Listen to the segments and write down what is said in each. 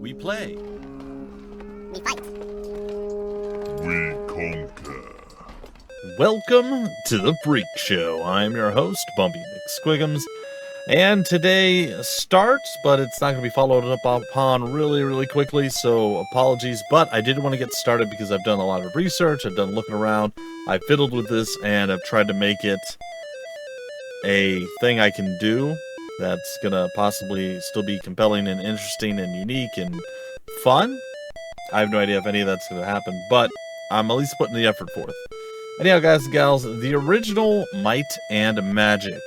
We play. We fight. We conquer. Welcome to the Freak Show. I'm your host, Bumpy McSquigums, and today starts, but it's not going to be followed up upon really quickly, so apologies, but I did want to get started because I've done a lot of research, I've done looking around, I've fiddled with this, and I've tried to make it a thing I can do that's going to possibly still be compelling and interesting and unique and fun. I have no idea if any of that's going to happen, but I'm at least putting the effort forth. Anyhow, guys and gals, the original Might and Magic.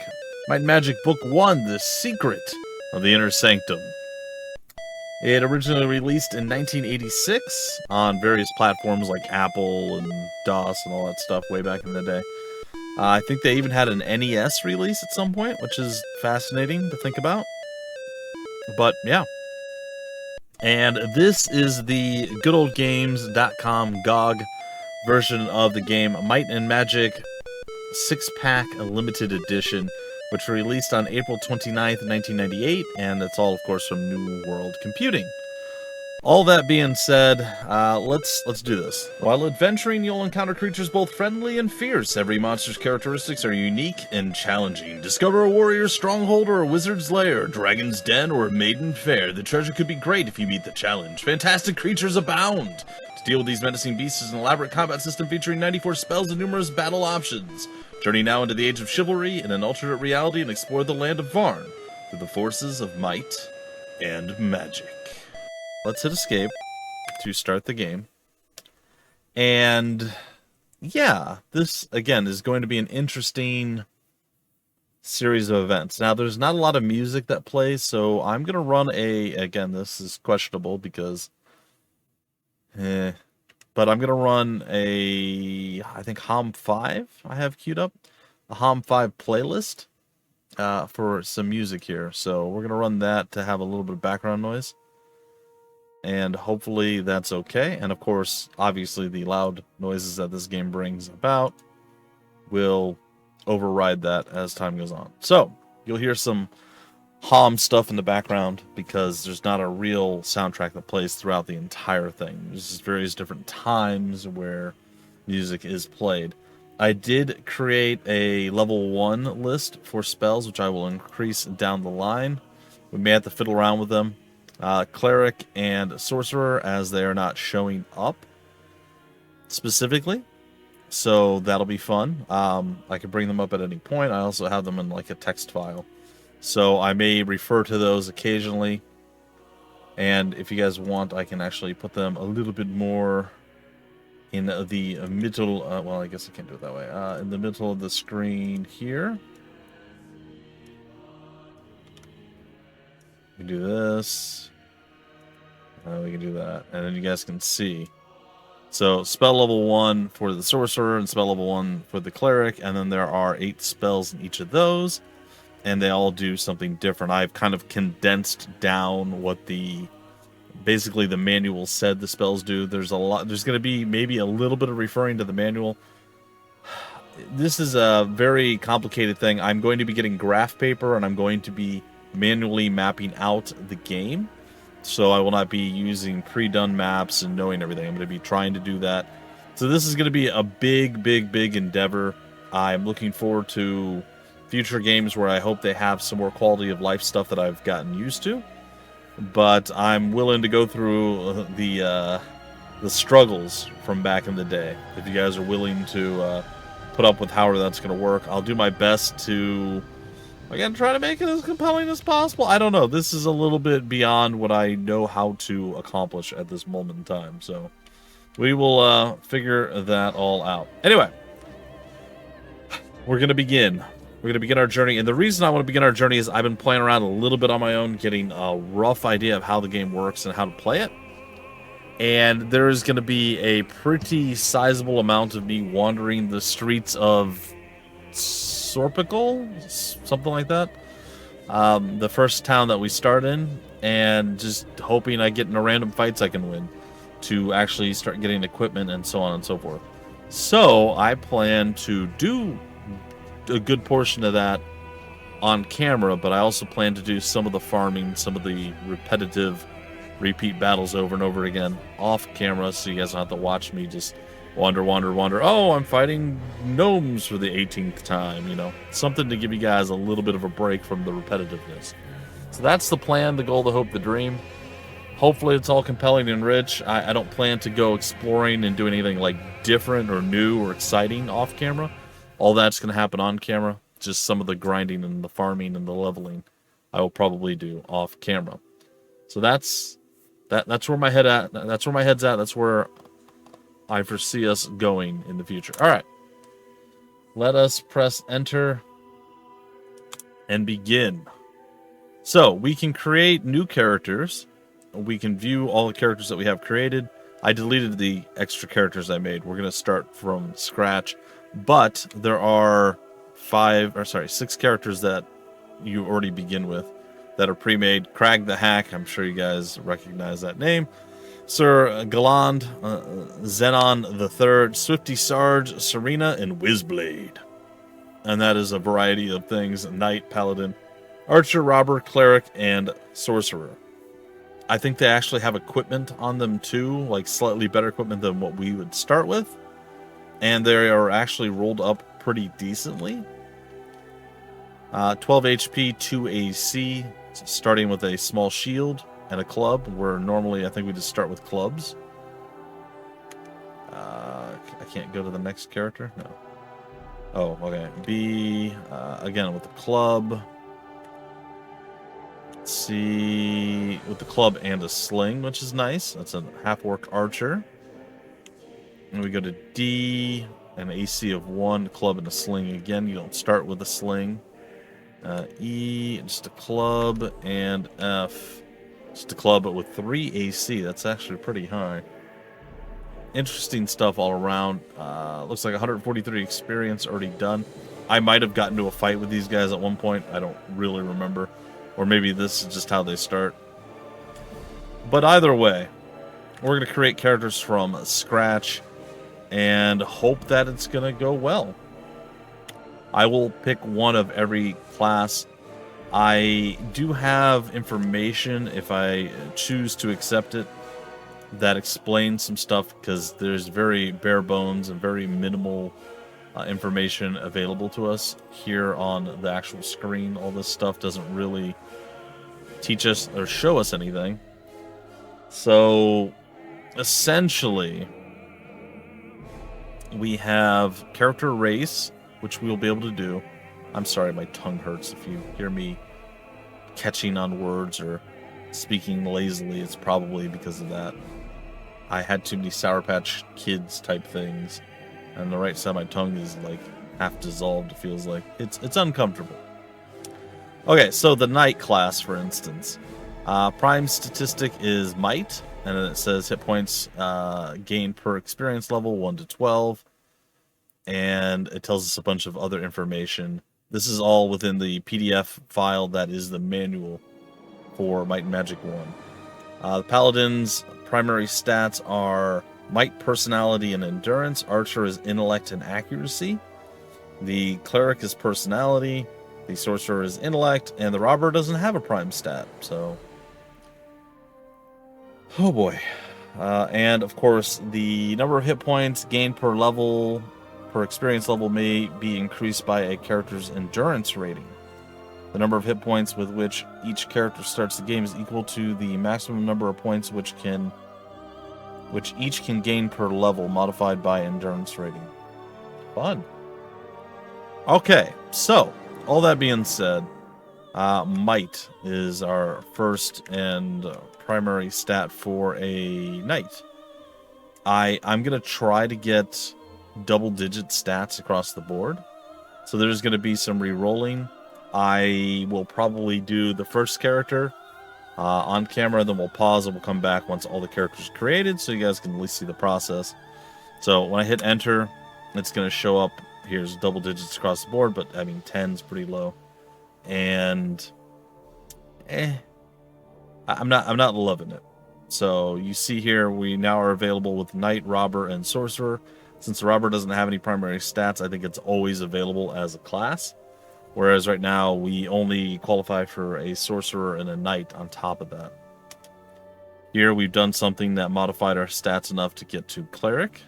Might and Magic Book 1, The Secret of the Inner Sanctum. It originally released in 1986 on various platforms like Apple and DOS and all that stuff way back in the day. I think they even had an NES release at some point, which is fascinating to think about. But, yeah. And this is the goodoldgames.com GOG version of the game Might and Magic 6-pack limited edition, which released on April 29th, 1998, and it's all, of course, from New World Computing. All that being said, let's do this. While adventuring, you'll encounter creatures both friendly and fierce. Every monster's characteristics are unique and challenging. Discover a warrior's stronghold or a wizard's lair, dragon's den or a maiden fair. The treasure could be great if you meet the challenge. Fantastic creatures abound. To deal with these menacing beasts is an elaborate combat system featuring 94 spells and numerous battle options. Journey now into the age of chivalry in an alternate reality and explore the land of Varn through the forces of might and magic. Let's hit escape to start the game. And yeah, this again is going to be an interesting series of events. Now, there's not a lot of music that plays, so I'm going to run again, this is questionable because but I'm going to run I think HOMM 5 I have queued up, a HOMM 5 playlist for some music here. So we're going to run that to have a little bit of background noise. And hopefully that's okay. And of course, obviously the loud noises that this game brings about will override that as time goes on. So you'll hear some HOMM stuff in the background because there's not a real soundtrack that plays throughout the entire thing. There's just various different times where music is played. I did create a level 1 list for spells, which I will increase down the line. We may have to fiddle around with them. Cleric and Sorcerer, as they are not showing up specifically, so that'll be fun. I can bring them up at any point. I also have them in like a text file, so I may refer to those occasionally, and if you guys want, I can actually put them a little bit more in the middle, well, I guess I can't do it that way, in the middle of the screen here. We can do this. We can do that. And then you guys can see. So, spell level 1 for the Sorcerer and spell level 1 for the Cleric. And then there are 8 spells in each of those. And they all do something different. I've kind of condensed down what basically the manual said the spells do. There's going to be maybe a little bit of referring to the manual. This is a very complicated thing. I'm going to be getting graph paper and I'm going to be manually mapping out the game, so I will not be using pre-done maps and knowing everything. I'm going to be trying to do that. So this is going to be a big endeavor. I'm looking forward to future games where I hope they have some more quality of life stuff that I've gotten used to, but I'm willing to go through the struggles from back in the day. If you guys are willing to put up with however that's going to work, I'll do my best to again, try to make it as compelling as possible. I don't know. This is a little bit beyond what I know how to accomplish at this moment in time. So we will figure that all out. Anyway, we're going to begin. We're going to begin our journey. And the reason I want to begin our journey is I've been playing around a little bit on my own, getting a rough idea of how the game works and how to play it. And there is going to be a pretty sizable amount of me wandering the streets of Sorpical, something like that. The first town that we start in, and just hoping I get into random fights I can win to actually start getting equipment and so on and so forth. So I plan to do a good portion of that on camera, but I also plan to do some of the farming, some of the repetitive repeat battles over and over again off camera, so you guys don't have to watch me just wander. Oh, I'm fighting gnomes for the 18th time, you know. Something to give you guys a little bit of a break from the repetitiveness. So that's the plan, the goal, the hope, the dream. Hopefully it's all compelling and rich. I don't plan to go exploring and do anything like different or new or exciting off camera. All that's going to happen on camera. Just some of the grinding and the farming and the leveling I will probably do off camera. So that's where my head at. That's where my head's at. That's where I foresee us going in the future. All right. Let us press enter and begin. So we can create new characters. We can view all the characters that we have created. I deleted the extra characters I made. We're going to start from scratch. But there are 6 characters that you already begin with that are pre-made. Crag the Hack, I'm sure you guys recognize that name. Sir Galand, Zenon the Third, Swifty Sarge, Serena, and Whizblade. And that is a variety of things: Knight, Paladin, Archer, Robber, Cleric, and Sorcerer. I think they actually have equipment on them too, like slightly better equipment than what we would start with. And they are actually rolled up pretty decently. 12 HP, 2 AC, starting with a small shield and a club, where normally I think we just start with clubs. I can't go to the next character? No. Oh, okay. B, again, with the club. Let's see, with the club and a sling, which is nice. That's a half-orc archer. And we go to D, an AC of 1, club and a sling again. You don't start with a sling. E, just a club, and F, just a club, but with 3 AC. That's actually pretty high. Interesting stuff all around. Looks like 143 experience already done. I might have gotten to a fight with these guys at one point. I don't really remember. Or maybe this is just how they start. But either way, we're going to create characters from scratch and hope that it's going to go well. I will pick one of every class. I do have information, if I choose to accept it, that explains some stuff, because there's very bare bones and very minimal information available to us here on the actual screen. All this stuff doesn't really teach us or show us anything. So essentially, we have character race, which we'll be able to do. I'm sorry, my tongue hurts. If you hear me catching on words or speaking lazily, it's probably because of that. I had too many Sour Patch Kids type things, and the right side of my tongue is like half dissolved. It feels like it's uncomfortable. Okay, so the Knight class, for instance, prime statistic is Might, and then it says hit points gained per experience level 1 to 12. And it tells us a bunch of other information. This is all within the PDF file that is the manual for Might and Magic 1. The Paladin's primary stats are Might, Personality, and Endurance. Archer is Intellect and Accuracy. The Cleric is Personality. The Sorcerer is Intellect. And the Robber doesn't have a prime stat, so... Oh boy. And, of course, the number of hit points gained per level... per experience level may be increased by a character's endurance rating. The number of hit points with which each character starts the game is equal to the maximum number of points which each can gain per level, modified by endurance rating. Fun. Okay, so all that being said, Might is our first and primary stat for a Knight. I'm gonna try to get double-digit stats across the board. So there's going to be some re-rolling. I will probably do the first character on camera, then we'll pause and we'll come back once all the characters are created, so you guys can at least see the process. So when I hit enter, it's going to show up. Here's double digits across the board, but I mean 10's pretty low. And I'm not loving it. So you see here, we now are available with Knight, Robber, and Sorcerer. Since the Robber doesn't have any primary stats, I think it's always available as a class. Whereas right now, we only qualify for a Sorcerer and a Knight on top of that. Here we've done something that modified our stats enough to get to Cleric.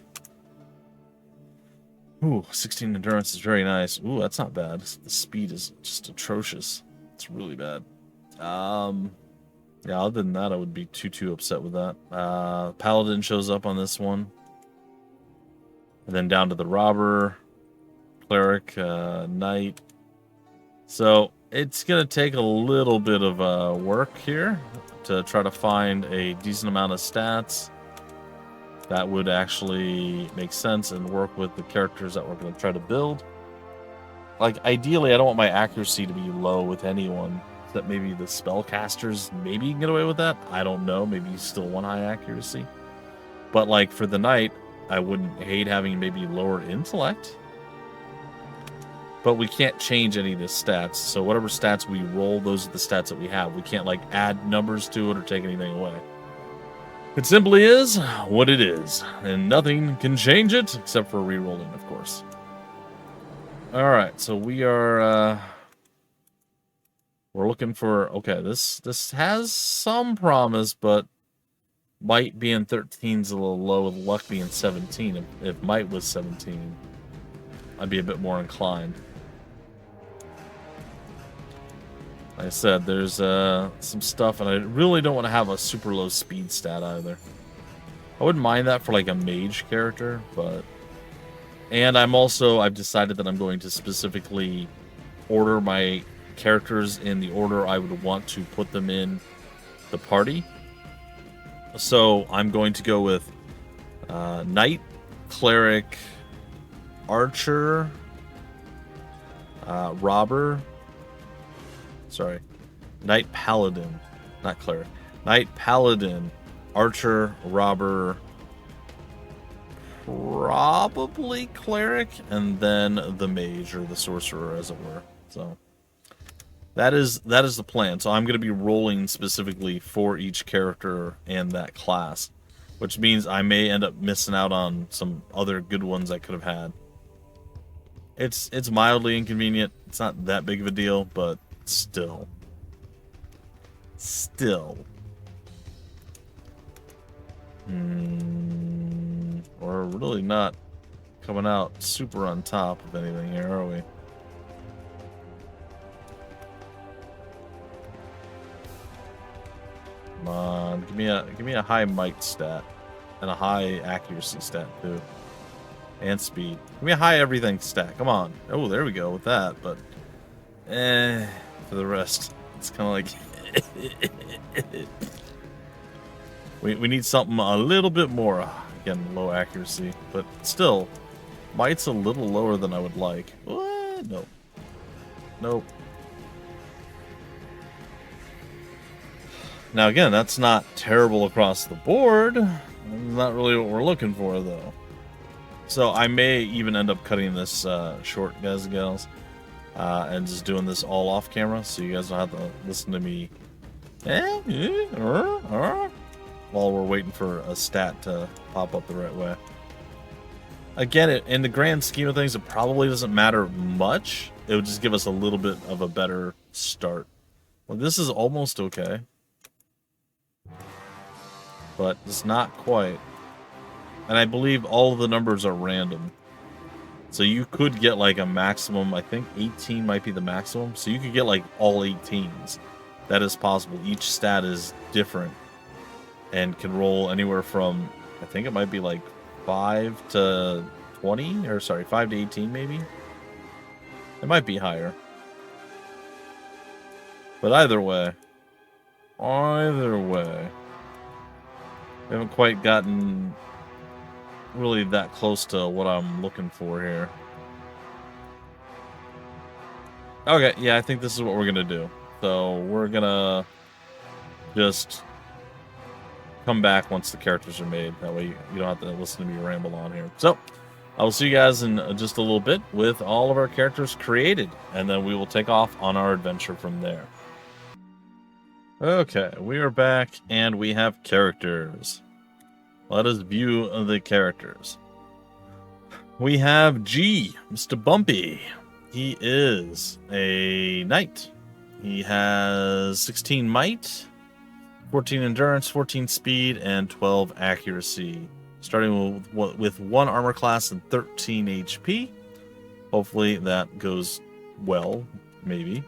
Ooh, 16 endurance is very nice. Ooh, that's not bad. The speed is just atrocious. It's really bad. Yeah, other than that, I would be too upset with that. Paladin shows up on this one. And then down to the Robber, Cleric, Knight. So it's going to take a little bit of work here to try to find a decent amount of stats that would actually make sense and work with the characters that we're going to try to build. Like, ideally, I don't want my accuracy to be low with anyone. That maybe the spellcasters, maybe you can get away with that. I don't know. Maybe you still want high accuracy. But, like, for the Knight, I wouldn't hate having maybe lower intellect. But we can't change any of the stats. So whatever stats we roll, those are the stats that we have. We can't, like, add numbers to it or take anything away. It simply is what it is, and nothing can change it except for re-rolling, of course. All right, so we are we're looking for, okay, this has some promise, but might being 13 is a little low with luck being 17. If might was 17, I'd be a bit more inclined. Like I said, there's some stuff, and I really don't want to have a super low speed stat either. I wouldn't mind that for like a mage character, but... And I've decided that I'm going to specifically order my characters in the order I would want to put them in the party. So I'm going to go with Knight, Cleric, Archer, Robber... Sorry. Knight Paladin. Not Cleric. Knight Paladin. Archer. Robber. Probably Cleric. And then the Mage or the Sorcerer, as it were. So that is the plan. So I'm going to be rolling specifically for each character and that class. Which means I may end up missing out on some other good ones I could have had. It's mildly inconvenient. It's not that big of a deal, but... Still. We're really not coming out super on top of anything here, are we? Come on, give me a high might stat and a high accuracy stat too, and speed. Give me a high everything stat. Come on. Oh, there we go with that, but for the rest, it's kind of like... we need something a little bit more. Again, low accuracy, but still, might's a little lower than I would like. What? Nope. Nope. Now again, that's not terrible across the board. Not really what we're looking for, though. So I may even end up cutting this short, guys and gals. And just doing this all off camera, so you guys don't have to listen to me while we're waiting for a stat to pop up the right way. Again, in the grand scheme of things, it probably doesn't matter much. It would just give us a little bit of a better start. Well, this is almost okay, but it's not quite. And I believe all of the numbers are random. So you could get like a maximum, I think 18 might be the maximum. So you could get like all 18s. That is possible. Each stat is different and can roll anywhere from, I think it might be like 5 to 20, or sorry, 5 to 18 maybe. It might be higher. But either way, we haven't quite gotten really that close to what I'm looking for here. Okay, yeah, I think this is what we're gonna do. So we're gonna just come back once the characters are made. That way you don't have to listen to me ramble on here. So I will see you guys in just a little bit with all of our characters created, and then we will take off on our adventure from there. Okay, we are back, and we have characters. Let us view the characters. We have G, Mr. Bumpy. He is a knight. He has 16 might, 14 endurance, 14 speed, and 12 accuracy. Starting with 1 armor class and 13 HP. Hopefully that goes well, maybe.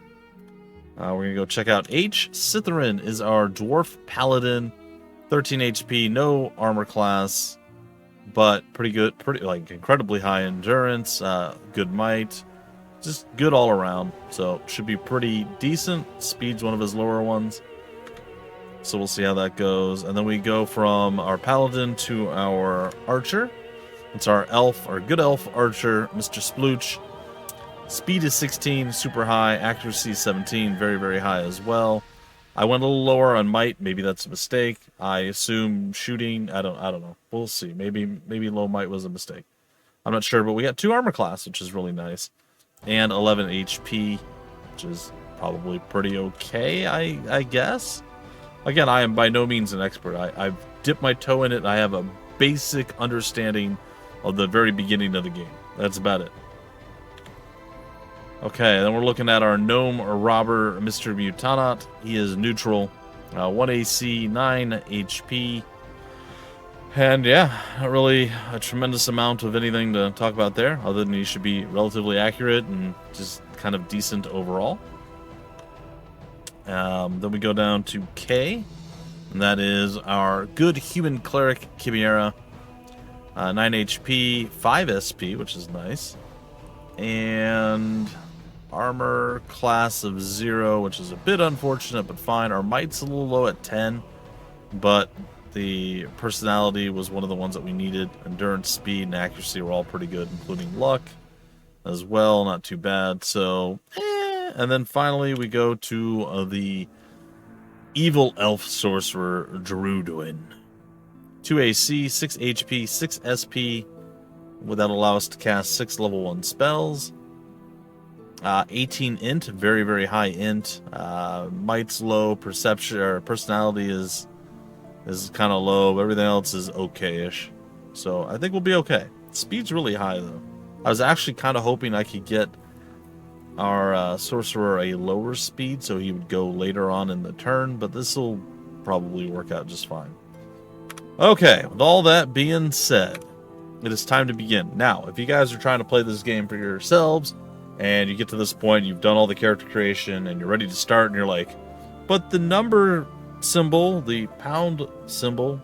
We're going to go check out H. Cytherin is our dwarf paladin. 13 HP, no armor class, but pretty good, like incredibly high endurance, good might, just good all around. So should be pretty decent. Speed's one of his lower ones. So we'll see how that goes. And then we go from our paladin to our archer. It's our elf, our good elf archer, Mr. Splooch. Speed is 16, super high. Accuracy 17, very, very high as well. I went a little lower on might. Maybe that's a mistake. I assume shooting. I don't know. We'll see. Maybe low might was a mistake. I'm not sure, but we got 2 armor class, which is really nice, and 11 HP, which is probably pretty okay, I guess. Again, I am by no means an expert. I've dipped my toe in it. I have a basic understanding of the very beginning of the game. That's about it. Okay, then we're looking at our gnome or robber, Mr. Mutanot. He is neutral, 1 AC, 9 HP, and yeah, not really a tremendous amount of anything to talk about there, other than he should be relatively accurate and just kind of decent overall. Then we go down to K, and that is our good human cleric, Chimera, 9 HP, 5 SP, which is nice, and armor class of 0, which is a bit unfortunate, but fine. Our might's a little low at 10, but the personality was one of the ones that we needed. Endurance, speed, and accuracy were all pretty good, including luck as well. Not too bad. So, and then finally we go to the evil elf sorcerer, Druidwin. 2 AC, 6 HP, 6 SP. Would that allow us to cast 6 level 1 spells? 18 int, very, very high int. Might's low, perception or personality is kind of low. Everything else is okay-ish. So I think we'll be okay. Speed's really high though. I was actually kind of hoping I could get our sorcerer a lower speed so he would go later on in the turn, but this will probably work out just fine. Okay, with all that being said, it is time to begin. Now, if you guys are trying to play this game for yourselves, and you get to this point, you've done all the character creation, and you're ready to start, and you're like, but the number symbol, the pound symbol,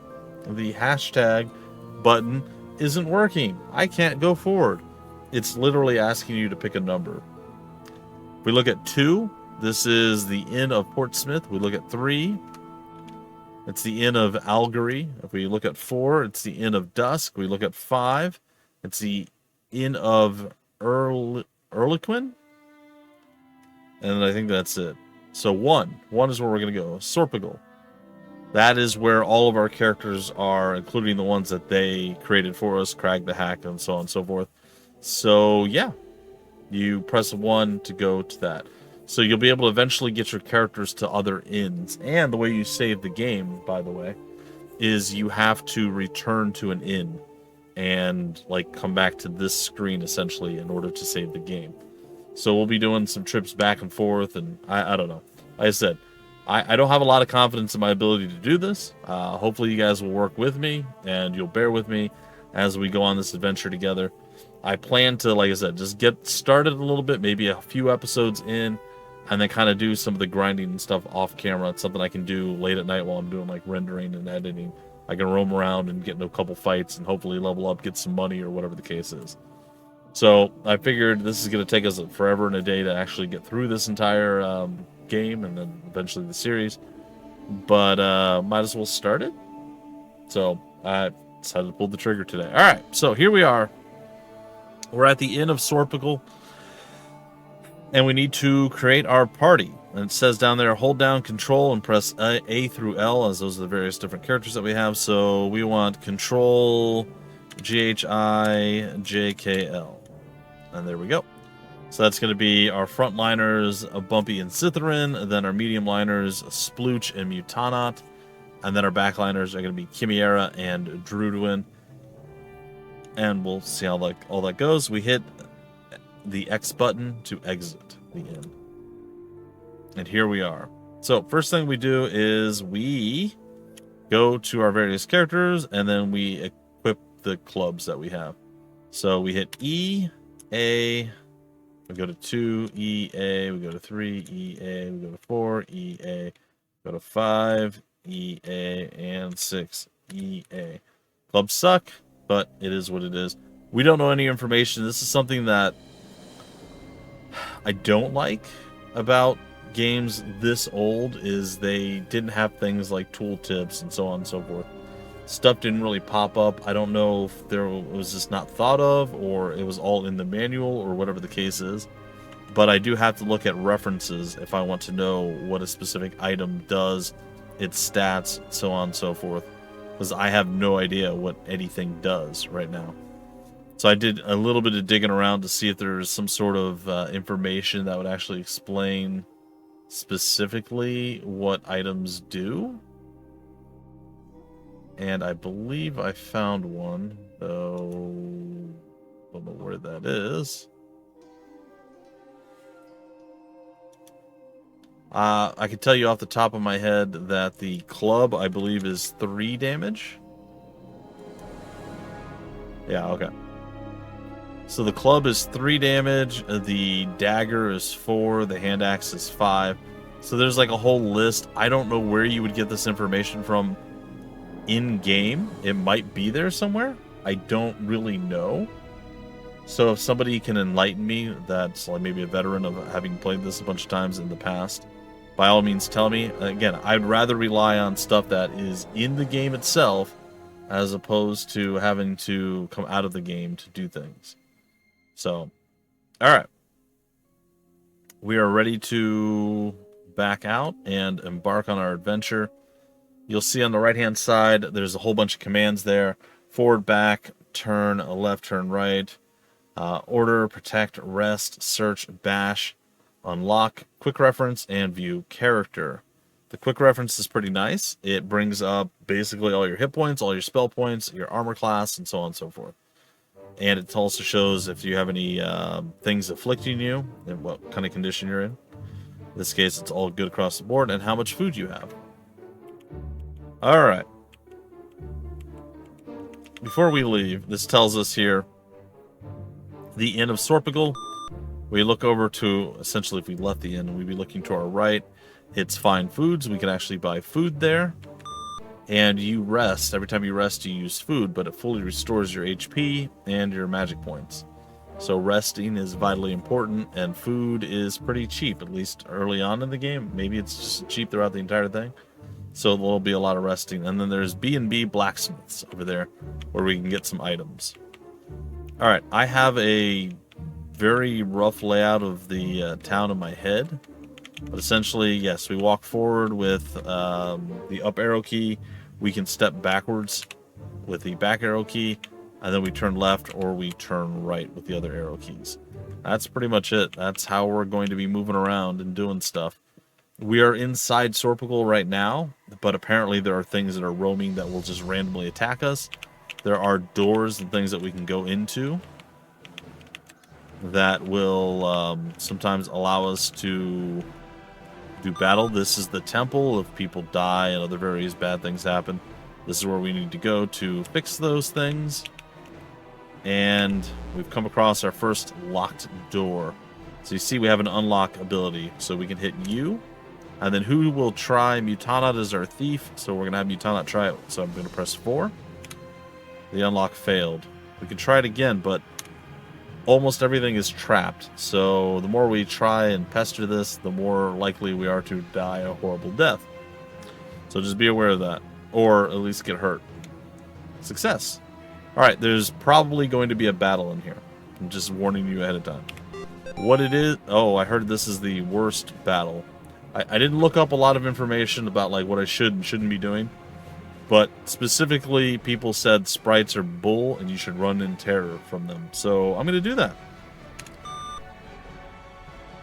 the hashtag button isn't working. I can't go forward. It's literally asking you to pick a number. If we look at 2, this is the Inn of Portsmouth. We look at 3, it's the Inn of Algery. If we look at 4, it's the Inn of Dusk. We look at 5, it's the Inn of Erliquin, and I think that's it. So 1 is where we're going to go. Sorpigal. That is where all of our characters are, including the ones that they created for us, Crag the Hack, and so on and so forth. So yeah, you press 1 to go to that. So you'll be able to eventually get your characters to other inns. And the way you save the game, by the way, is you have to return to an inn and like come back to this screen essentially in order to save the game. So we'll be doing some trips back and forth, and I don't know. Like I said, I don't have a lot of confidence in my ability to do this. Hopefully you guys will work with me and you'll bear with me as we go on this adventure together. I plan to, like I said, just get started a little bit, maybe a few episodes in, and then kind of do some of the grinding and stuff off camera. It's something I can do late at night while I'm doing like rendering and editing. I can roam around and get into a couple fights and hopefully level up, get some money or whatever the case is. So I figured this is going to take us forever and a day to actually get through this entire game and then eventually the series. But might as well start it. So I decided to pull the trigger today. All right, so here we are. We're at the Inn of Sorpigal, and we need to create our party. And it says down there, hold down Control and press A through L, as those are the various different characters that we have. So we want Control, GHIJKL. And there we go. So that's going to be our frontliners, Bumpy and Cytherin, then our medium liners, Splooch and Mutanot, and then our backliners are going to be Chimera and Druidwin. And we'll see how all that goes. We hit the X button to exit the inn. And here we are. So first thing we do is we go to our various characters, and then we equip the clubs that we have. So we hit E, A, we go to 2, E, A, we go to 3, E, A, we go to 4, E, A, go to 5, E, A, and 6, E, A. Clubs suck, but it is what it is. We don't know any information. This is something that I don't like about games this old, is they didn't have things like tooltips and so on and so forth. Stuff didn't really pop up. I don't know if there was just not thought of, or it was all in the manual, or whatever the case is. But I do have to look at references if I want to know what a specific item does, its stats, so on and so forth. Because I have no idea what anything does right now. So I did a little bit of digging around to see if there's some sort of information that would actually explain specifically what items do. And I believe I found one, though I don't know where that is. I can tell you off the top of my head that the club, I believe, is 3 damage. Yeah, okay. So the club is 3 damage, the dagger is 4, the hand axe is 5. So there's like a whole list. I don't know where you would get this information from in-game. It might be there somewhere. I don't really know. So if somebody can enlighten me, that's like maybe a veteran of having played this a bunch of times in the past, by all means tell me. Again, I'd rather rely on stuff that is in the game itself as opposed to having to come out of the game to do things. So, alright. We are ready to back out and embark on our adventure. You'll see on the right-hand side, there's a whole bunch of commands there. Forward, back, turn, left, turn, right. Order, protect, rest, search, bash, unlock, quick reference, and view character. The quick reference is pretty nice. It brings up basically all your hit points, all your spell points, your armor class, and so on and so forth. And it also shows if you have any things afflicting you and what kind of condition you're in. In this case, it's all good across the board, and how much food you have. Alright. Before we leave, this tells us here the Inn of Sorpigal. We look over to, essentially if we left the inn, we'd be looking to our right. It's find foods. We can actually buy food there. And you rest. Every time you rest, you use food, but it fully restores your HP and your magic points. So resting is vitally important, and food is pretty cheap, at least early on in the game. Maybe it's just cheap throughout the entire thing. So there'll be a lot of resting. And then there's B&B blacksmiths over there where we can get some items. Alright, I have a very rough layout of the town in my head. But essentially, yes, we walk forward with the up arrow key. We can step backwards with the back arrow key. And then we turn left or we turn right with the other arrow keys. That's pretty much it. That's how we're going to be moving around and doing stuff. We are inside Sorpigal right now, but apparently there are things that are roaming that will just randomly attack us. There are doors and things that we can go into that will sometimes allow us to do battle. This is the temple. If people die and other various bad things happen, this is where we need to go to fix those things. And we've come across our first locked door. So you see we have an unlock ability. So we can hit U. And then who will try? Mutanat is our thief. So we're going to have Mutanat try it. So I'm going to press 4. The unlock failed. We can try it again, but almost everything is trapped. So the more we try and pester this, the more likely we are to die a horrible death. So just be aware of that. Or at least get hurt. Success. Alright, there's probably going to be a battle in here. I'm just warning you ahead of time. What it is... Oh, I heard this is the worst battle. I didn't look up a lot of information about like what I should and shouldn't be doing. But specifically, people said sprites are bull and you should run in terror from them. So I'm going to do that.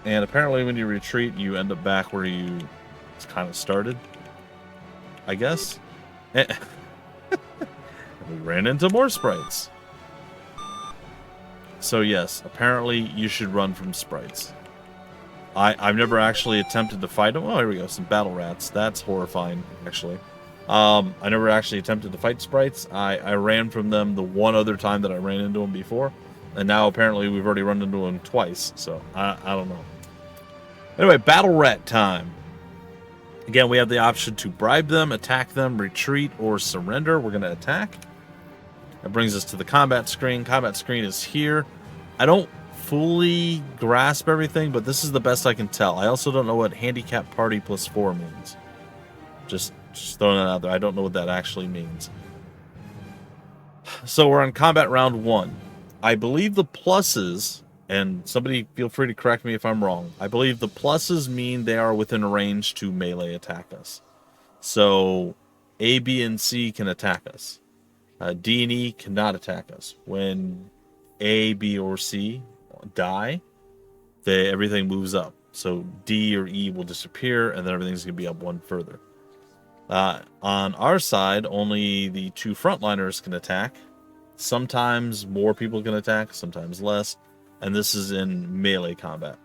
And apparently when you retreat, you end up back where you kind of started. I guess. We ran into more sprites. So yes, apparently you should run from sprites. I've never actually attempted to fight them. Oh, here we go. Some battle rats. That's horrifying, actually. I never actually attempted to fight sprites. I ran from them the one other time that I ran into them before. And now apparently we've already run into them twice. So I don't know. Anyway, battle rat time. Again, we have the option to bribe them, attack them, retreat, or surrender. We're going to attack. That brings us to the combat screen. Combat screen is here. I don't fully grasp everything, but this is the best I can tell. I also don't know what handicap party +4 means. Just throwing that out there. I don't know what that actually means. So we're on combat round 1. I believe the pluses, and somebody feel free to correct me if I'm wrong. I believe the pluses mean they are within range to melee attack us. So A, B, and C can attack us. D and E cannot attack us. When A, B, or C die, everything moves up. So D or E will disappear, and then everything's going to be up one further. On our side, only the 2 frontliners can attack. Sometimes more people can attack, sometimes less. And this is in melee combat.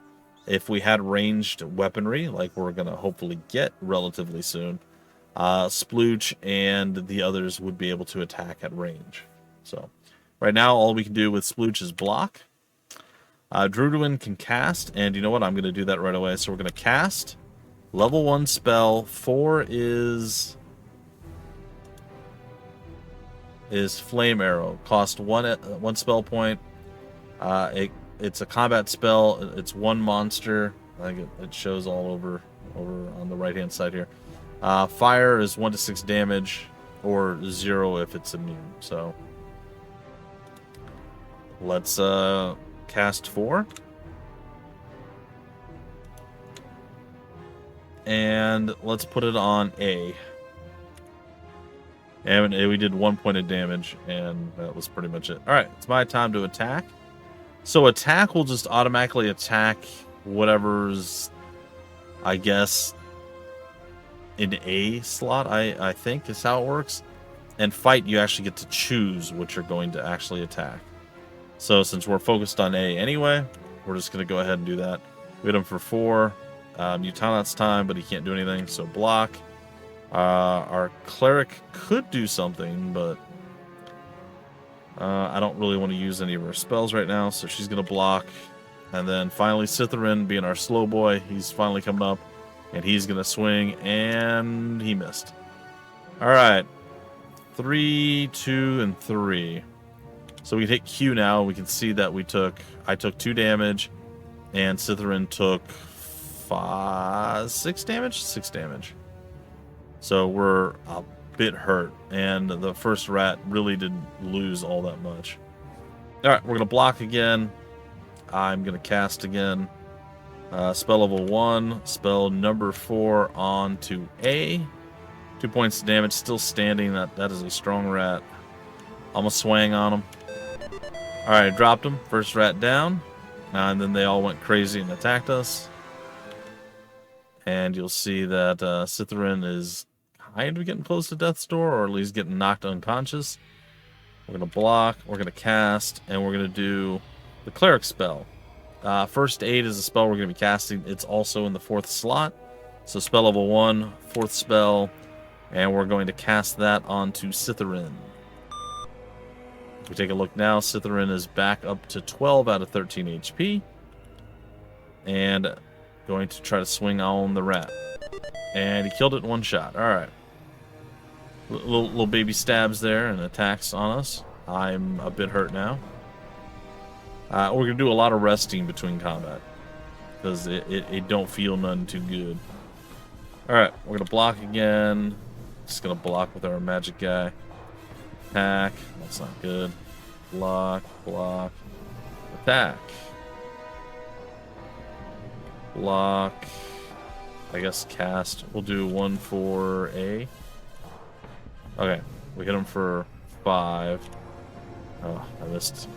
If we had ranged weaponry, like we're going to hopefully get relatively soon, Splooch and the others would be able to attack at range. So right now, all we can do with Splooch is block. Druidwin can cast, and you know what? I'm going to do that right away. So we're going to cast. Level 1 spell. 4 is Flame Arrow. Cost 1 spell point. It's a combat spell. It's 1 monster. I think it shows all over on the right-hand side here. Fire is 1 to 6 damage, or 0 if it's immune. So let's cast 4. And let's put it on A. And we did 1 point of damage, and that was pretty much it. Alright, it's my time to attack. So attack will just automatically attack whatever's, I guess, in A slot, I think is how it works. And fight, you actually get to choose what you're going to actually attack. So since we're focused on A anyway, we're just going to go ahead and do that. We hit him for 4. Utanat's time, but he can't do anything, so block. Our cleric could do something, but I don't really want to use any of her spells right now, so she's going to block. And then finally Sithrin, being our slow boy, he's finally coming up, and he's going to swing, and he missed. Alright. 3, 2, and 3. So we hit Q now. We can see that I took 2 damage, and Sithrin took 6 damage? 6 damage. So we're a bit hurt, and the first rat really didn't lose all that much. Alright, we're going to block again. I'm going to cast again. Spell level 1, spell number 4 on to A. 2 points of damage, still standing. That is a strong rat. I'm going to swing on him. Alright, I dropped him. First rat down. And then they all went crazy and attacked us. And you'll see that Sithrin is kind of getting close to death's door, or at least getting knocked unconscious. We're going to block, we're going to cast, and we're going to do the cleric spell. First aid is a spell we're going to be casting. It's also in the 4th slot. So spell level 1, 4th spell, and we're going to cast that onto Sithrin. If we take a look now, Sithrin is back up to 12 out of 13 HP. And going to try to swing on the rat. And he killed it in 1 shot. Alright. Little baby stabs there and attacks on us. I'm a bit hurt now. We're going to do a lot of resting between combat, because it don't feel none too good. Alright, we're going to block again. Just going to block with our magic guy. Attack. That's not good. Block, block. Attack. Block. I guess cast. We'll do 1 for A. Okay, we hit him for 5. Oh, I missed.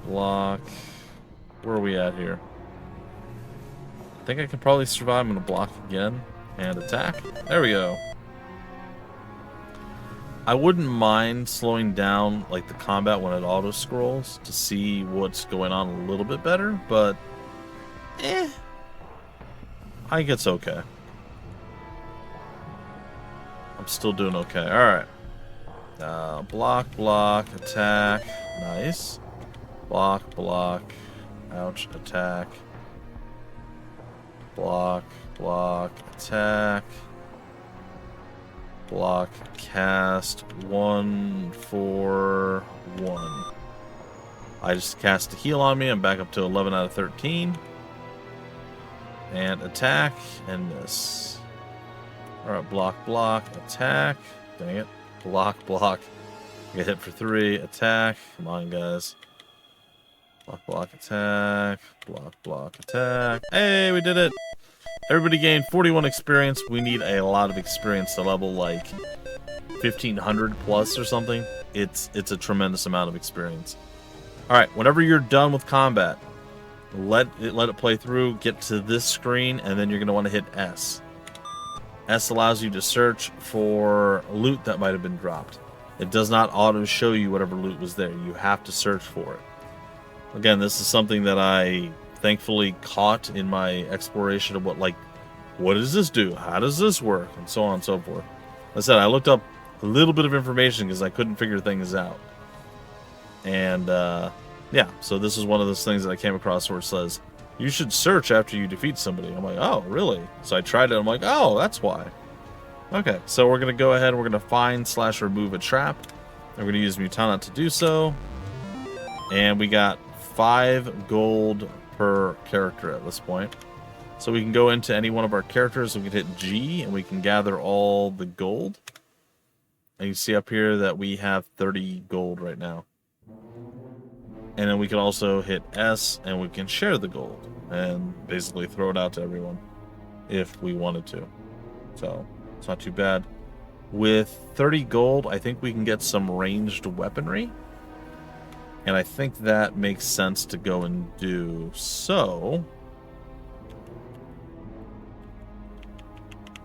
Block. Where are we at here? I think I can probably survive. I'm going to block again and attack. There we go. I wouldn't mind slowing down like the combat when it auto scrolls to see what's going on a little bit better, but I think it's okay. I'm still doing okay. Alright. Block, block, attack. Nice. Block, block. Ouch, attack. Block, block, attack. Block, cast. 1, 4, 1. I just cast a heal on me. I'm back up to 11 out of 13. And attack, and miss. Alright, block, block, attack. Dang it. Block, block. Get hit for 3. Attack. Come on, guys. Block, block, attack. Block, block, attack. Hey, we did it! Everybody gained 41 experience. We need a lot of experience to level like 1500 plus or something. It's a tremendous amount of experience. Alright, whenever you're done with combat, let it play through, get to this screen, and then you're going to want to hit S. S allows you to search for loot that might have been dropped. It does not auto show you whatever loot was there. You have to search for it. Again, this is something that I thankfully caught in my exploration of what does this do? How does this work? And so on and so forth. Like I said, I looked up a little bit of information because I couldn't figure things out. And, yeah, so this is one of those things that I came across where it says, you should search after you defeat somebody. I'm like, oh, really? So I tried it. I'm like, oh, that's why. Okay, so we're going to go ahead and we're going to find/remove a trap. And we're going to use Mutana to do so. And we got 5 gold per character at this point. So we can go into any one of our characters. We can hit G and we can gather all the gold. And you see up here that we have 30 gold right now. And then we can also hit S and we can share the gold and basically throw it out to everyone if we wanted to. So it's not too bad. With 30 gold, I think we can get some ranged weaponry. And I think that makes sense to go and do. So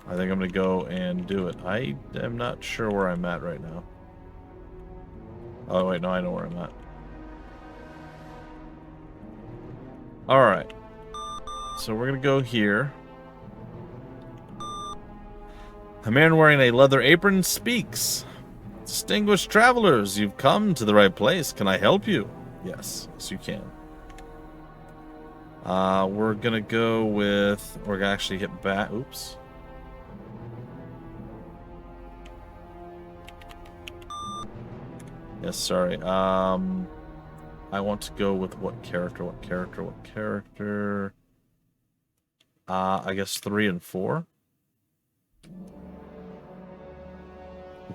I think I'm going to go and do it. I am not sure where I'm at right now. Oh, wait, no, I know where I'm at. Alright. So we're going to go here. A man wearing a leather apron speaks. Distinguished travelers, you've come to the right place. Can I help you? Yes, yes you can. We're going to go with... We're going to actually hit back. Oops. Yes, sorry. I want to go with what character? I guess 3 and 4.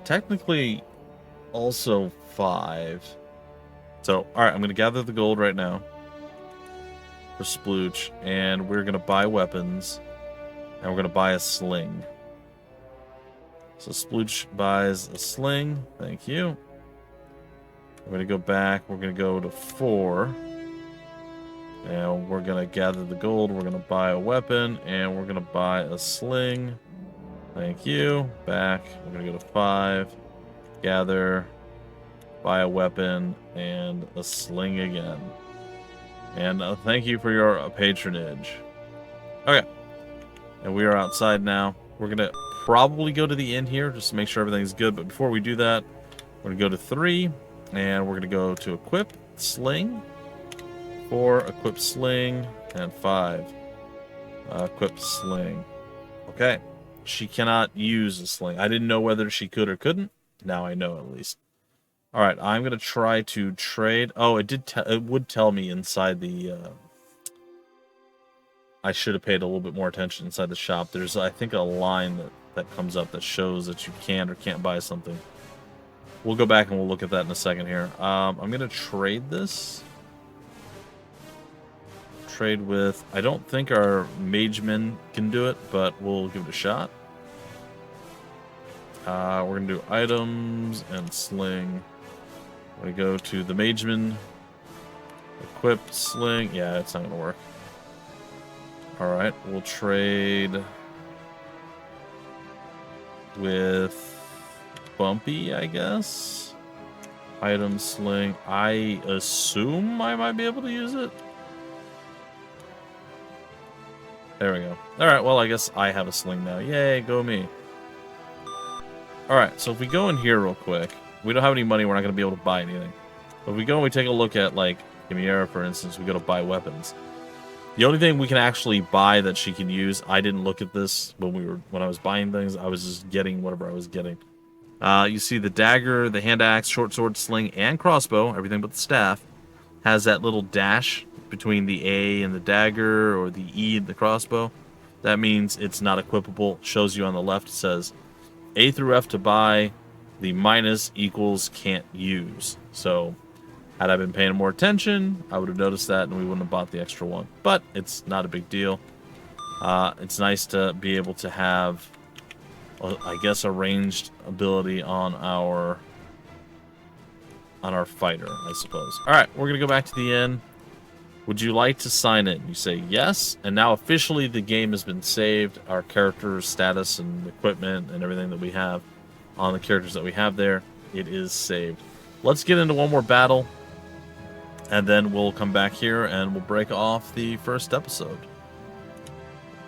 Technically, also 5. So, alright, I'm going to gather the gold right now for Splooch, and we're going to buy weapons, and we're going to buy a sling. So Splooch buys a sling. Thank you. We're going to go back. We're going to go to 4. And we're going to gather the gold. We're going to buy a weapon. And we're going to buy a sling. Thank you. Back. We're going to go to 5. Gather. Buy a weapon. And a sling again. And thank you for your patronage. Okay. And we are outside now. We're going to probably go to the inn here just to make sure everything's good. But before we do that, we're going to go to 3. And we're going to go to equip sling. 4, equip sling. And 5, equip sling. Okay. She cannot use a sling. I didn't know whether she could or couldn't. Now I know at least. Alright, I'm going to try to trade. Oh, it would tell me inside the... I should have paid a little bit more attention inside the shop. There's, I think, a line that comes up that shows that you can or can't buy something. We'll go back and we'll look at that in a second here. I'm going to trade this. Trade with... I don't think our magemen can do it, but we'll give it a shot. We're going to do items and sling. We're going to go to the magemen. Equip sling. Yeah, it's not going to work. Alright, we'll trade with... Bumpy, I guess. Item sling. I assume I might be able to use it. There we go. Alright, well, I guess I have a sling now. Yay, go me. Alright, so if we go in here real quick, we don't have any money, we're not going to be able to buy anything. But if we go and we take a look at, like, Chimera, for instance, we go to buy weapons. The only thing we can actually buy that she can use, I didn't look at this when I was buying things, I was just getting whatever I was getting. You see the dagger, the hand axe, short sword, sling, and crossbow, everything but the staff, has that little dash between the A and the dagger, or the E and the crossbow. That means it's not equipable. Shows you on the left, it says A through F to buy, the minus equals can't use. So, had I been paying more attention, I would have noticed that and we wouldn't have bought the extra one. But it's not a big deal. It's nice to be able to have, I guess, a ranged ability on our fighter, I suppose. Alright, we're going to go back to the inn. Would you like to sign in? You say yes, and now officially the game has been saved. Our character status and equipment and everything that we have on the characters that we have there, it is saved. Let's get into one more battle, and then we'll come back here and we'll break off the first episode.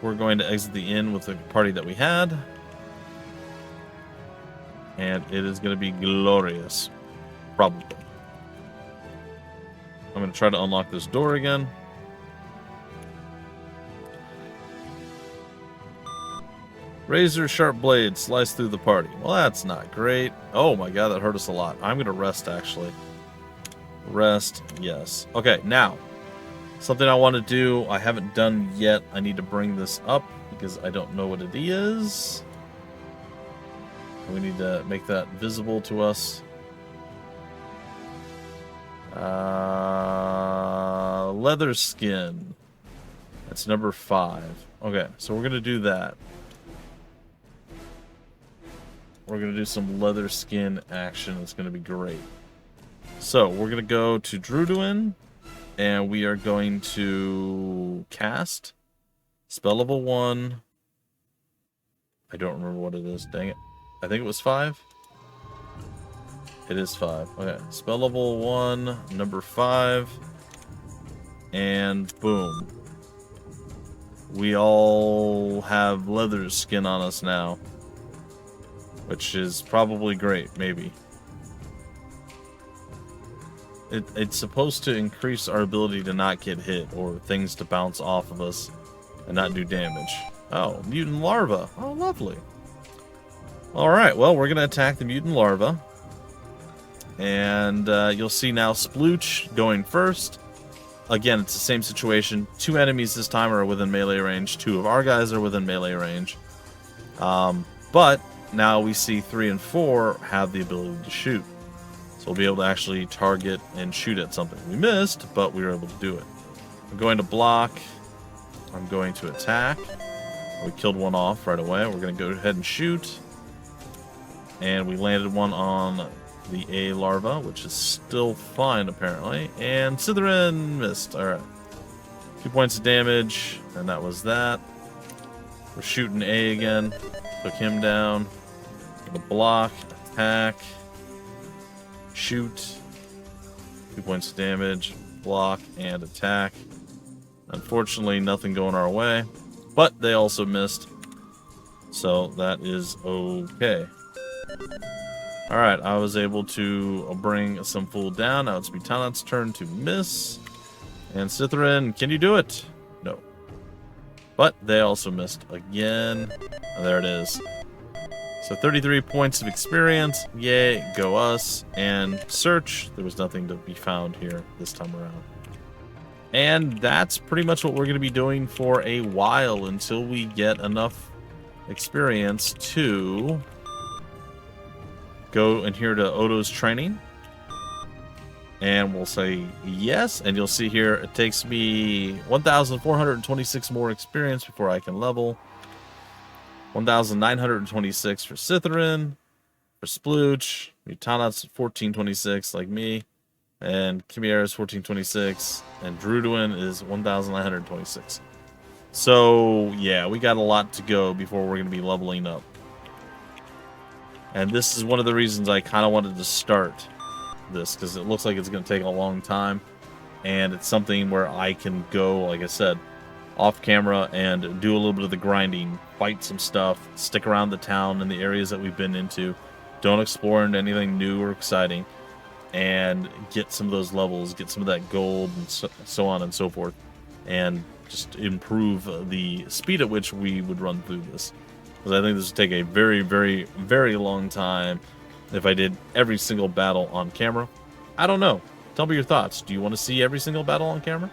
We're going to exit the inn with the party that we had, and it is going to be glorious. Probably. I'm going to try to unlock this door again. Razor sharp blade slice through the party. Well, that's not great. Oh my god, that hurt us a lot. I'm going to rest, actually. Rest, yes. Okay, now, something I want to do, I haven't done yet. I need to bring this up because I don't know what it is. We need to make that visible to us. Leather skin. That's number 5. Okay, so we're gonna do that. We're gonna do some leather skin action. It's gonna be great. So we're gonna go to Druduin, and we are going to cast spell level 1. I don't remember what it is. Dang it! I think it was 5. It is 5. Okay. Spell level 1, number 5. And boom. We all have leather skin on us now. Which is probably great, maybe. It's supposed to increase our ability to not get hit, or things to bounce off of us and not do damage. Oh, mutant larva. Oh, lovely. Alright, well, we're going to attack the mutant larva. And you'll see now Splooch going first. Again, it's the same situation. 2 enemies this time are within melee range. 2 of our guys are within melee range. But now we see 3 and 4 have the ability to shoot. So we'll be able to actually target and shoot at something. We missed, but we were able to do it. I'm going to block. I'm going to attack. We killed one off right away. We're going to go ahead and shoot. And we landed one on the A larva, which is still fine apparently. And Slytherin missed. Alright. 2 points of damage, and that was that. We're shooting A again. Took him down. Gonna block, attack, shoot. 2 points of damage, block, and attack. Unfortunately, nothing going our way. But they also missed. So that is okay. Alright, I was able to bring some fool down. Now it's Butanat's turn to miss. And Slytherin, can you do it? No. But they also missed again. Oh, there it is. So 33 points of experience. Yay, go us. And search. There was nothing to be found here this time around. And that's pretty much what we're going to be doing for a while until we get enough experience to go in here to Odo's training, and we'll say yes, and you'll see here it takes me 1,426 more experience before I can level. 1,926 for Slytherin, for Splooch, Mutanat's 1,426 like me, and Chimera's 1,426, and Druduin is 1,926. So yeah, we got a lot to go before we're going to be leveling up. And this is one of the reasons I kind of wanted to start this, because it looks like it's going to take a long time. And it's something where I can go, like I said, off camera and do a little bit of the grinding, fight some stuff, stick around the town and the areas that we've been into. Don't explore into anything new or exciting, and get some of those levels, get some of that gold, and so on and so forth, and just improve the speed at which we would run through this. Because I think this would take a very, very, very long time if I did every single battle on camera. I don't know. Tell me your thoughts. Do you want to see every single battle on camera?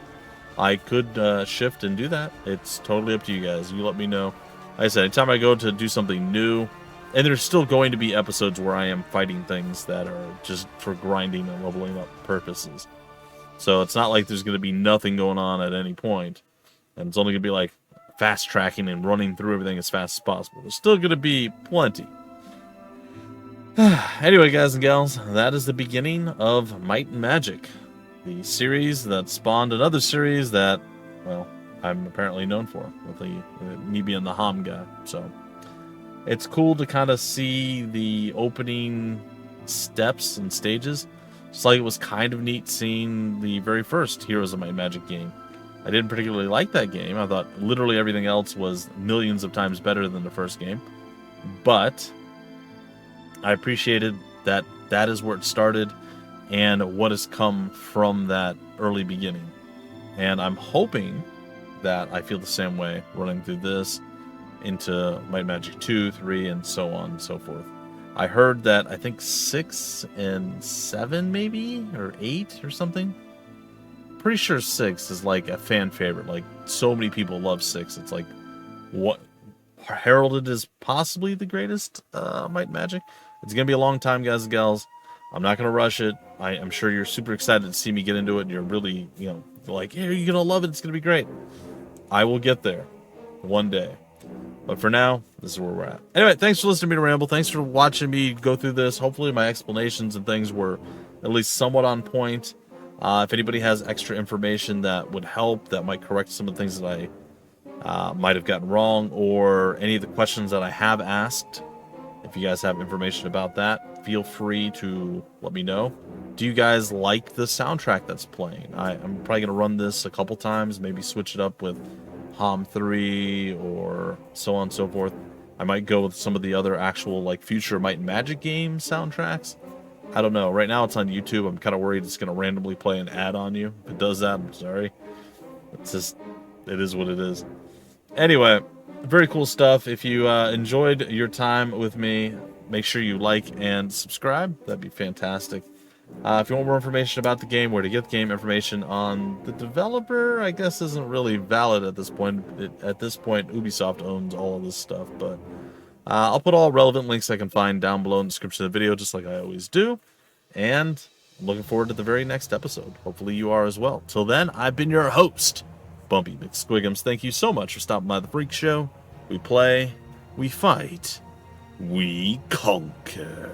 I could shift and do that. It's totally up to you guys. You let me know. Like I said, anytime I go to do something new, and there's still going to be episodes where I am fighting things that are just for grinding and leveling up purposes. So it's not like there's going to be nothing going on at any point. And it's only going to be like fast tracking and running through everything as fast as possible. There's still going to be plenty. Anyway, guys and gals, that is the beginning of Might and Magic, the series that spawned another series that, well, I'm apparently known for, with me being the HOMM guy. So it's cool to kind of see the opening steps and stages. Just like it was kind of neat seeing the very first Heroes of Might and Magic game. I didn't particularly like that game. I thought literally everything else was millions of times better than the first game. But I appreciated that that is where it started and what has come from that early beginning. And I'm hoping that I feel the same way running through this into Might and Magic 2, 3, and so on and so forth. I heard that I think 6 and 7 maybe, or 8 or something. Pretty sure 6 is like a fan favorite. Like, so many people love 6. It's like what heralded as possibly the greatest Might and Magic. It's gonna be a long time, guys and gals. I'm not gonna rush it. I'm sure you're super excited to see me get into it, and you're really, like, hey, you're gonna love it. It's gonna be great. I will get there one day. But for now, this is where we're at. Anyway, thanks for listening to me ramble. Thanks for watching me go through this. Hopefully my explanations and things were at least somewhat on point. If anybody has extra information that would help, that might correct some of the things that I might have gotten wrong, or any of the questions that I have asked, if you guys have information about that, feel free to let me know. Do you guys like the soundtrack that's playing? I'm probably going to run this a couple times, maybe switch it up with HOMM 3 or so on and so forth. I might go with some of the other actual like future Might and Magic game soundtracks. I don't know. Right now it's on YouTube. I'm kind of worried it's going to randomly play an ad on you. If it does that, I'm sorry. It's just, it is what it is. Anyway, very cool stuff. If you enjoyed your time with me, make sure you like and subscribe. That'd be fantastic. If you want more information about the game, where to get the game information on the developer, I guess isn't really valid at this point. At this point, Ubisoft owns all of this stuff, but I'll put all relevant links I can find down below in the description of the video, just like I always do. And I'm looking forward to the very next episode. Hopefully you are as well. Till then, I've been your host, Bumpy McSquigums. Thank you so much for stopping by the Freak Show. We play, we fight, we conquer.